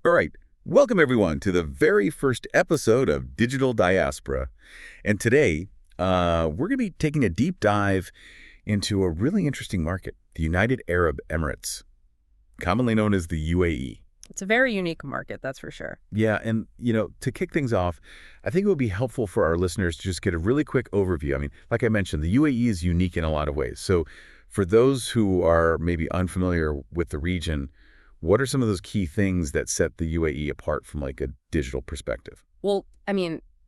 All right, welcome everyone to the very first episode of Digital Diaspora. And today, we're going to be taking a deep dive into a really interesting market, the United Arab Emirates, commonly known as the UAE. It's a very unique market, that's for sure. Yeah, and to kick things off, I think it would be helpful for our listeners to just get a really quick overview. I mean, like I mentioned, the UAE is unique in a lot of ways. So for those who are maybe unfamiliar with the region, what are some of those key things that set the UAE apart from like a digital perspective? Well,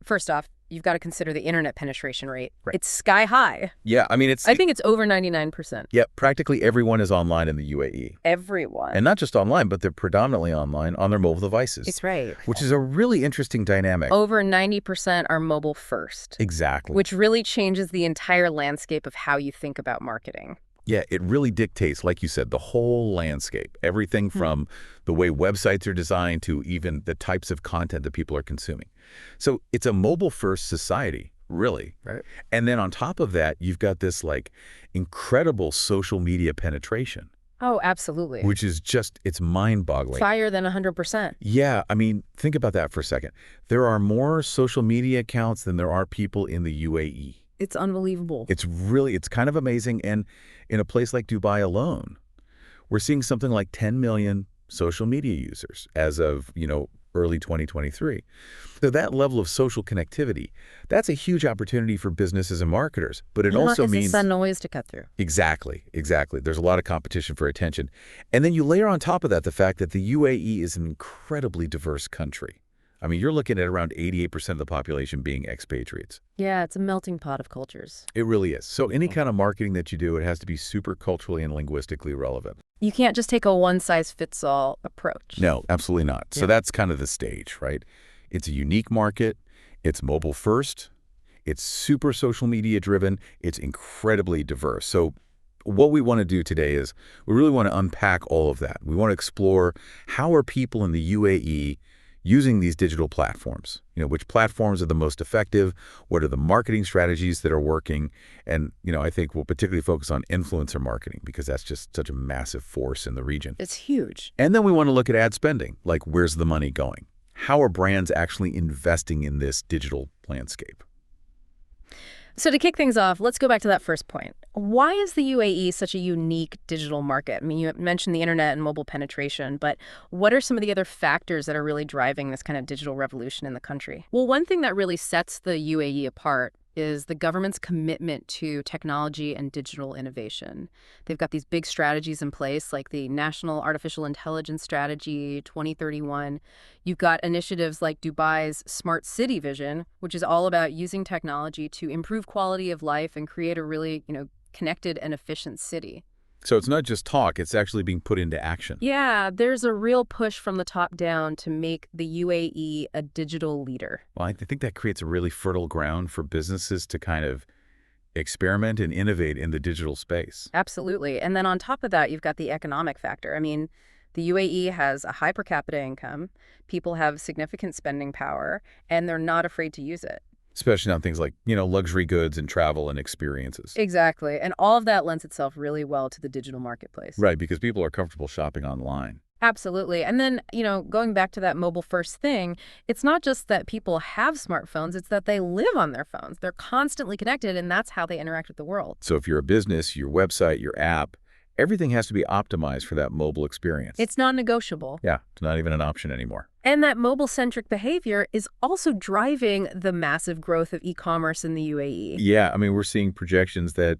first off, you've got to consider the internet penetration rate. Right. It's sky high. Yeah, I mean, I think it's over 99%. yeah, practically everyone is online in the UAE. Everyone. And not just online, but they're predominantly online on their mobile devices. It's right. Which is a really interesting dynamic. Over 90% are mobile first. Exactly. Which really changes the entire landscape of how you think about marketing. Yeah, it really dictates, like you said, the whole landscape. Everything from the way websites are designed to even the types of content that people are consuming. So it's a mobile-first society, really. Right. And then on top of that, you've got this like incredible social media penetration. Oh, absolutely. Which is just, it's mind-boggling. Higher than 100%. Yeah, I mean, think about that for a second. There are more social media accounts than there are people in the UAE. It's unbelievable. It's kind of amazing. And in a place like Dubai alone, we're seeing something like 10 million social media users as of, early 2023. So that level of social connectivity, that's a huge opportunity for businesses and marketers. But it also means... It's a noise to cut through. Exactly. There's a lot of competition for attention. And then you layer on top of that the fact that the UAE is an incredibly diverse country. I mean, you're looking at around 88% of the population being expatriates. Yeah, it's a melting pot of cultures. It really is. So any kind of marketing that you do, it has to be super culturally and linguistically relevant. You can't just take a one-size-fits-all approach. No, absolutely not. So that's kind of the stage, right? It's a unique market. It's mobile first. It's super social media driven. It's incredibly diverse. So what we want to do today is we really want to unpack all of that. We want to explore how are people in the UAE using these digital platforms, which platforms are the most effective, what are the marketing strategies that are working, and, I think we'll particularly focus on influencer marketing because that's just such a massive force in the region. It's huge. And then we want to look at ad spending, like where's the money going? How are brands actually investing in this digital landscape? So to kick things off, let's go back to that first point. Why is the UAE such a unique digital market? I mean, you mentioned the internet and mobile penetration, but what are some of the other factors that are really driving this kind of digital revolution in the country? Well, one thing that really sets the UAE apart is the government's commitment to technology and digital innovation. They've got these big strategies in place, like the National Artificial Intelligence Strategy 2031. You've got initiatives like Dubai's Smart City Vision, which is all about using technology to improve quality of life and create a really, connected and efficient city. So it's not just talk, it's actually being put into action. Yeah, there's a real push from the top down to make the UAE a digital leader. Well, I think that creates a really fertile ground for businesses to kind of experiment and innovate in the digital space. Absolutely. And then on top of that, you've got the economic factor. I mean, the UAE has a high per capita income, people have significant spending power, and they're not afraid to use it. Especially on things like, luxury goods and travel and experiences. Exactly. And all of that lends itself really well to the digital marketplace. Right, because people are comfortable shopping online. Absolutely. And then, going back to that mobile first thing, it's not just that people have smartphones, it's that they live on their phones. They're constantly connected, and that's how they interact with the world. So if you're a business, your website, your app, everything has to be optimized for that mobile experience. It's non-negotiable. Yeah, it's not even an option anymore. And that mobile-centric behavior is also driving the massive growth of e-commerce in the UAE. Yeah, I mean, we're seeing projections that,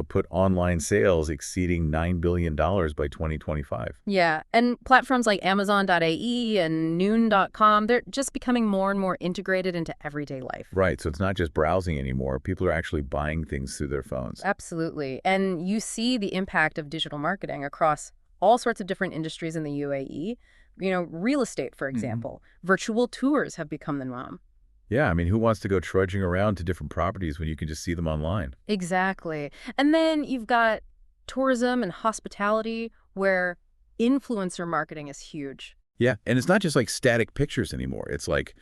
put online sales exceeding $9 billion by 2025. Yeah, and platforms like Amazon.ae and Noon.com, they're just becoming more and more integrated into everyday life. Right, so it's not just browsing anymore. People are actually buying things through their phones. Absolutely. And you see the impact of digital marketing across all sorts of different industries in the UAE. Real estate, for example. Virtual tours have become the norm. Yeah, I mean, who wants to go trudging around to different properties when you can just see them online? Exactly. And then you've got tourism and hospitality, where influencer marketing is huge. Yeah, and it's not just like static pictures anymore. It's like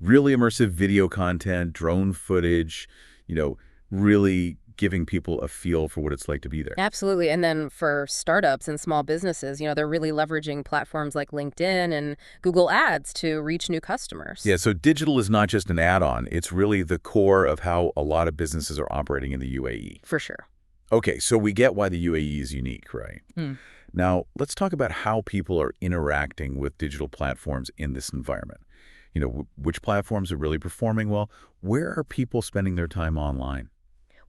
really immersive video content, drone footage, really giving people a feel for what it's like to be there. Absolutely. And then for startups and small businesses, they're really leveraging platforms like LinkedIn and Google Ads to reach new customers. Yeah, so digital is not just an add-on. It's really the core of how a lot of businesses are operating in the UAE. For sure. Okay, so we get why the UAE is unique, right? Hmm. Now, let's talk about how people are interacting with digital platforms in this environment. Which platforms are really performing well? Where are people spending their time online?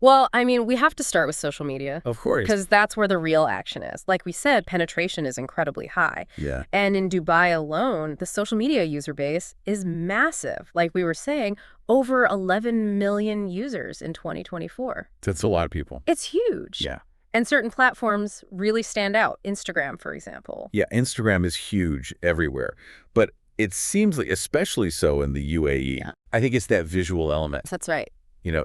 Well, we have to start with social media. Of course. Because that's where the real action is. Like we said, penetration is incredibly high. Yeah. And in Dubai alone, the social media user base is massive. Like we were saying, over 11 million users in 2024. That's a lot of people. It's huge. Yeah. And certain platforms really stand out. Instagram, for example. Yeah, Instagram is huge everywhere. But it seems like, especially so in the UAE, I think it's that visual element. That's right.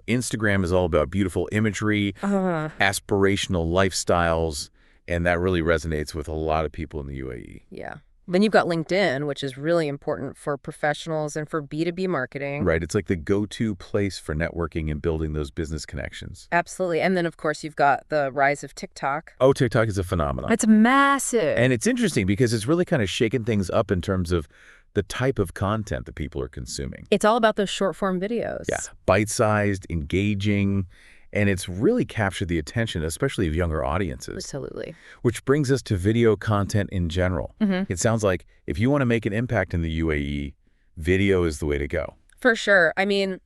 Instagram is all about beautiful imagery, aspirational lifestyles, and that really resonates with a lot of people in the UAE. Yeah. Then you've got LinkedIn, which is really important for professionals and for B2B marketing. Right. It's like the go-to place for networking and building those business connections. Absolutely. And then, of course, you've got the rise of TikTok. Oh, TikTok is a phenomenon. It's massive. And it's interesting because it's really kind of shaken things up in terms of the type of content that people are consuming. It's all about those short-form videos. Yeah. Bite-sized, engaging, and it's really captured the attention, especially of younger audiences. Absolutely. Which brings us to video content in general. Mm-hmm. It sounds like if you want to make an impact in the UAE, video is the way to go. For sure.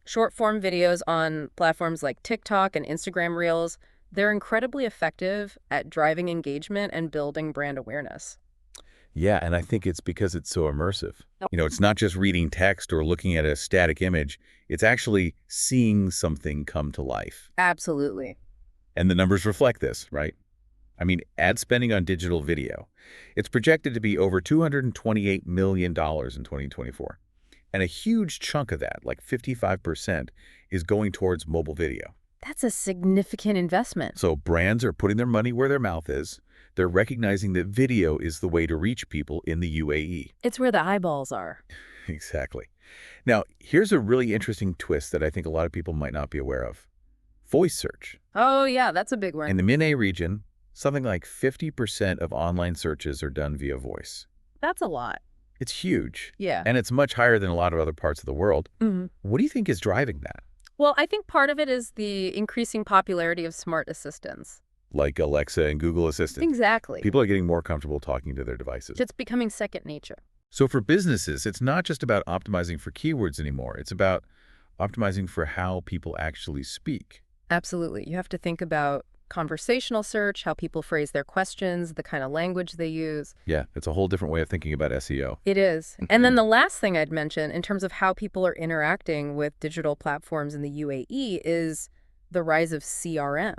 Short-form videos on platforms like TikTok and Instagram Reels, they're incredibly effective at driving engagement and building brand awareness. Yeah, and I think it's because it's so immersive. It's not just reading text or looking at a static image. It's actually seeing something come to life. Absolutely. And the numbers reflect this, right? Ad spending on digital video, it's projected to be over $228 million in 2024. And a huge chunk of that, like 55%, is going towards mobile video. That's a significant investment. So brands are putting their money where their mouth is. They're recognizing that video is the way to reach people in the UAE. It's where the eyeballs are. Exactly. Now, here's a really interesting twist that I think a lot of people might not be aware of. Voice search. Oh, yeah, that's a big one. In the MENA region, something like 50% of online searches are done via voice. That's a lot. It's huge. Yeah. And it's much higher than a lot of other parts of the world. Mm-hmm. What do you think is driving that? Well, I think part of it is the increasing popularity of smart assistants. Like Alexa and Google Assistant. Exactly. People are getting more comfortable talking to their devices. It's becoming second nature. So for businesses, it's not just about optimizing for keywords anymore. It's about optimizing for how people actually speak. Absolutely. You have to think about conversational search, how people phrase their questions, the kind of language they use. Yeah, it's a whole different way of thinking about SEO. It is. And then the last thing I'd mention in terms of how people are interacting with digital platforms in the UAE is the rise of CRM.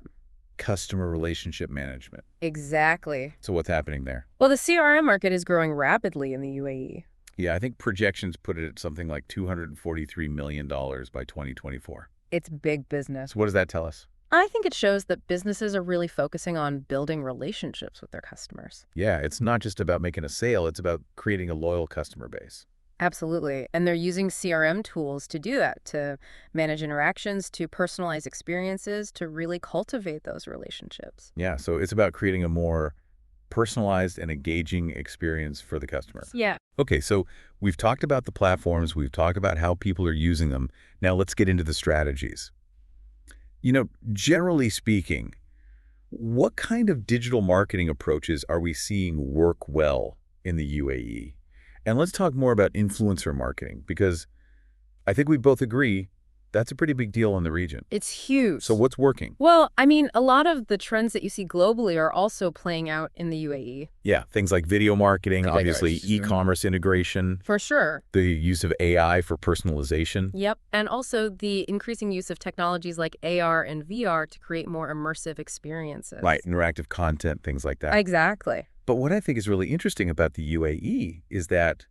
Customer relationship management. Exactly. So what's happening there? Well, the CRM market is growing rapidly in the UAE. Yeah, I think projections put it at something like $243 million by 2024. It's big business. So what does that tell us? I think it shows that businesses are really focusing on building relationships with their customers. Yeah, it's not just about making a sale. It's about creating a loyal customer base. Absolutely. And they're using CRM tools to do that, to manage interactions, to personalize experiences, to really cultivate those relationships. Yeah, so it's about creating a more personalized and engaging experience for the customer. Yeah. Okay, so we've talked about the platforms. We've talked about how people are using them. Now let's get into the strategies. Generally speaking, what kind of digital marketing approaches are we seeing work well in the UAE? And let's talk more about influencer marketing, because I think we both agree that's a pretty big deal in the region. It's huge. So what's working? Well, a lot of the trends that you see globally are also playing out in the UAE. Yeah, things like video marketing, obviously e-commerce integration. For sure. The use of AI for personalization. Yep. And also the increasing use of technologies like AR and VR to create more immersive experiences. Right, interactive content, things like that. Exactly. But what I think is really interesting about the UAE is that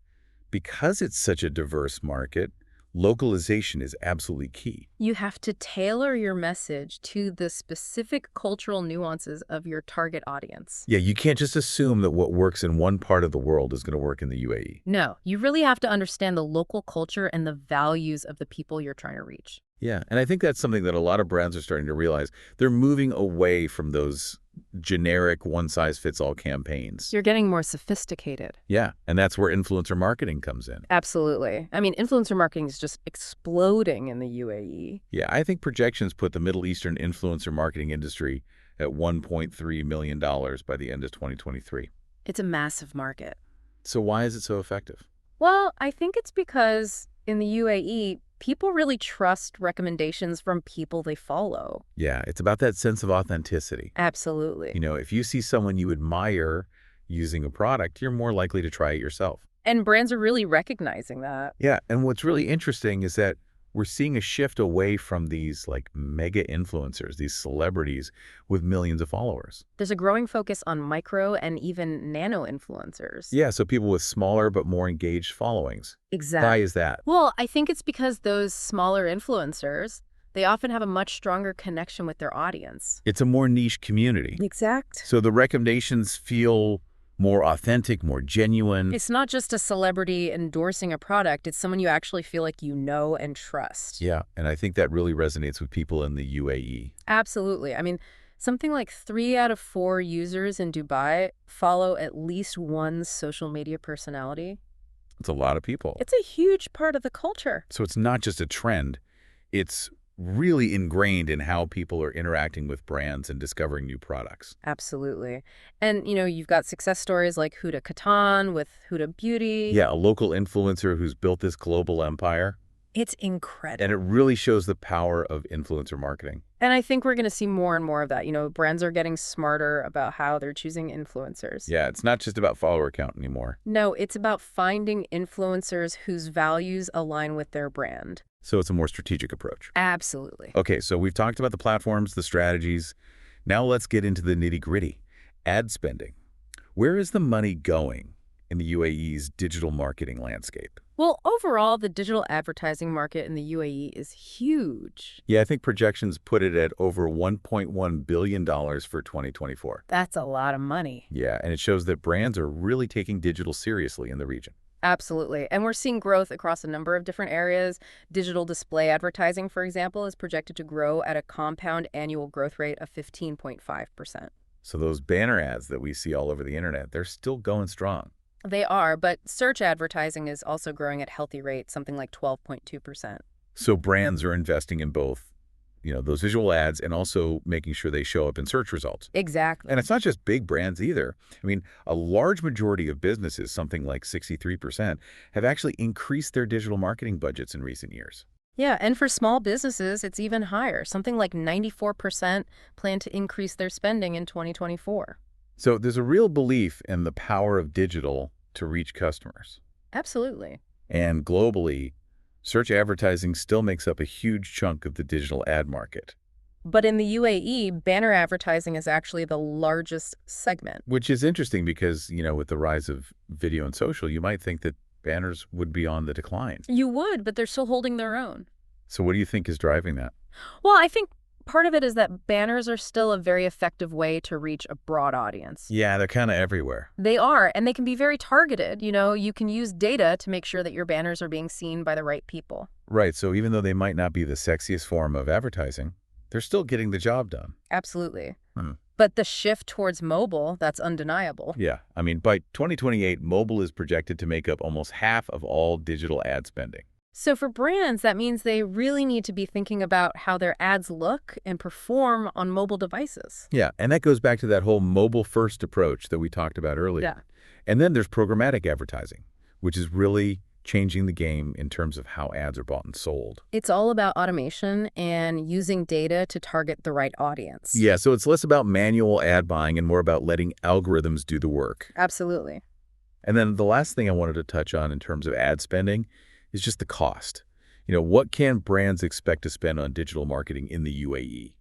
because it's such a diverse market, localization is absolutely key. You have to tailor your message to the specific cultural nuances of your target audience. Yeah, you can't just assume that what works in one part of the world is going to work in the UAE. No, you really have to understand the local culture and the values of the people you're trying to reach. Yeah, and I think that's something that a lot of brands are starting to realize. They're moving away from those generic one-size-fits-all campaigns. You're getting more sophisticated. Yeah, and that's where influencer marketing comes in. Absolutely. I mean, influencer marketing is just exploding in the UAE. Yeah, I think projections put the Middle Eastern influencer marketing industry at $1.3 million by the end of 2023. It's a massive market. So why is it so effective? Well, I think it's because in the UAE, people really trust recommendations from people they follow. Yeah, it's about that sense of authenticity. Absolutely. You know, if you see someone you admire using a product, you're more likely to try it yourself. And brands are really recognizing that. Yeah, and what's really interesting is that we're seeing a shift away from these like mega influencers, these celebrities with millions of followers. There's a growing focus on micro and even nano influencers. Yeah, so people with smaller but more engaged followings. Exactly. Why is that? Well, I think it's because those smaller influencers, they often have a much stronger connection with their audience. It's a more niche community. Exact. So the recommendations feel more authentic, more genuine. It's not just a celebrity endorsing a product, it's someone you actually feel like you know and trust. Yeah, and I think that really resonates with people in the UAE. Absolutely. I mean, something like 3 out of 4 users in Dubai follow at least one social media personality. It's a lot of people. It's a huge part of the culture. So it's not just a trend, it's really ingrained in how people are interacting with brands and discovering new products. Absolutely. And, you've got success stories like Huda Kattan with Huda Beauty. Yeah, a local influencer who's built this global empire. It's incredible. And it really shows the power of influencer marketing. And I think we're going to see more and more of that. Brands are getting smarter about how they're choosing influencers. Yeah, it's not just about follower count anymore. No, it's about finding influencers whose values align with their brand. So it's a more strategic approach. Absolutely. Okay, so we've talked about the platforms, the strategies. Now let's get into the nitty-gritty. Ad spending. Where is the money going in the UAE's digital marketing landscape? Well, overall, the digital advertising market in the UAE is huge. Yeah, I think projections put it at over $1.1 billion for 2024. That's a lot of money. Yeah, and it shows that brands are really taking digital seriously in the region. Absolutely. And we're seeing growth across a number of different areas. Digital display advertising, for example, is projected to grow at a compound annual growth rate of 15.5%. So those banner ads that we see all over the internet, they're still going strong. They are, but search advertising is also growing at healthy rates, something like 12.2%. So brands are investing in both, those visual ads and also making sure they show up in search results. Exactly. And it's not just big brands either. I mean, a large majority of businesses, something like 63%, have actually increased their digital marketing budgets in recent years. Yeah, and for small businesses, it's even higher. Something like 94% plan to increase their spending in 2024. So there's a real belief in the power of digital to reach customers. Absolutely. And globally, search advertising still makes up a huge chunk of the digital ad market. But in the UAE, banner advertising is actually the largest segment. Which is interesting because, with the rise of video and social, you might think that banners would be on the decline. You would, but they're still holding their own. So what do you think is driving that? Well, I think part of it is that banners are still a very effective way to reach a broad audience. Yeah, they're kind of everywhere. They are, and they can be very targeted. You can use data to make sure that your banners are being seen by the right people. Right, so even though they might not be the sexiest form of advertising, they're still getting the job done. Absolutely. But the shift towards mobile, that's undeniable. Yeah, I mean, by 2028, mobile is projected to make up almost half of all digital ad spending. So for brands, that means they really need to be thinking about how their ads look and perform on mobile devices. Yeah, and that goes back to that whole mobile-first approach that we talked about earlier. Yeah. And then there's programmatic advertising, which is really changing the game in terms of how ads are bought and sold. It's all about automation and using data to target the right audience. Yeah, so it's less about manual ad buying and more about letting algorithms do the work. Absolutely. And then the last thing I wanted to touch on in terms of ad spending is just the cost. What can brands expect to spend on digital marketing in the UAE?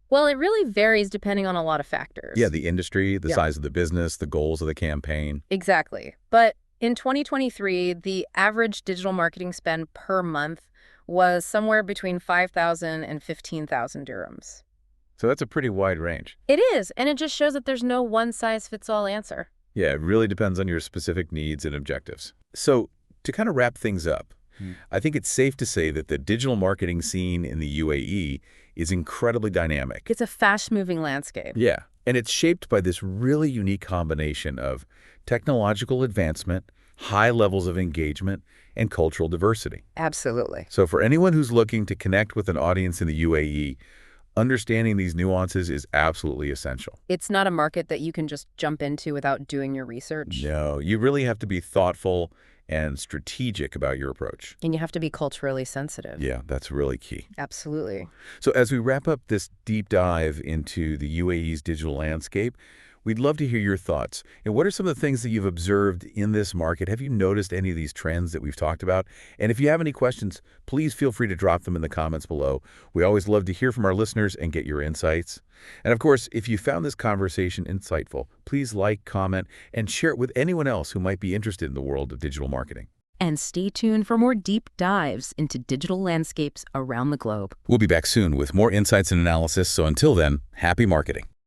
Well, it really varies depending on a lot of factors. Yeah, the industry, the size of the business, the goals of the campaign. Exactly. But in 2023, the average digital marketing spend per month was somewhere between 5,000 and 15,000 dirhams. So that's a pretty wide range. It is, and it just shows that there's no one-size-fits-all answer. Yeah, it really depends on your specific needs and objectives. So to kind of wrap things up, I think it's safe to say that the digital marketing scene in the UAE is incredibly dynamic. It's a fast-moving landscape. Yeah, and it's shaped by this really unique combination of technological advancement, high levels of engagement, and cultural diversity. Absolutely. So for anyone who's looking to connect with an audience in the UAE, understanding these nuances is absolutely essential. It's not a market that you can just jump into without doing your research. No, you really have to be thoughtful and strategic about your approach. And you have to be culturally sensitive. Yeah, that's really key. Absolutely. So as we wrap up this deep dive into the UAE's digital landscape, we'd love to hear your thoughts. And what are some of the things that you've observed in this market? Have you noticed any of these trends that we've talked about? And if you have any questions, please feel free to drop them in the comments below. We always love to hear from our listeners and get your insights. And of course, if you found this conversation insightful, please like, comment, and share it with anyone else who might be interested in the world of digital marketing. And stay tuned for more deep dives into digital landscapes around the globe. We'll be back soon with more insights and analysis. So until then, happy marketing.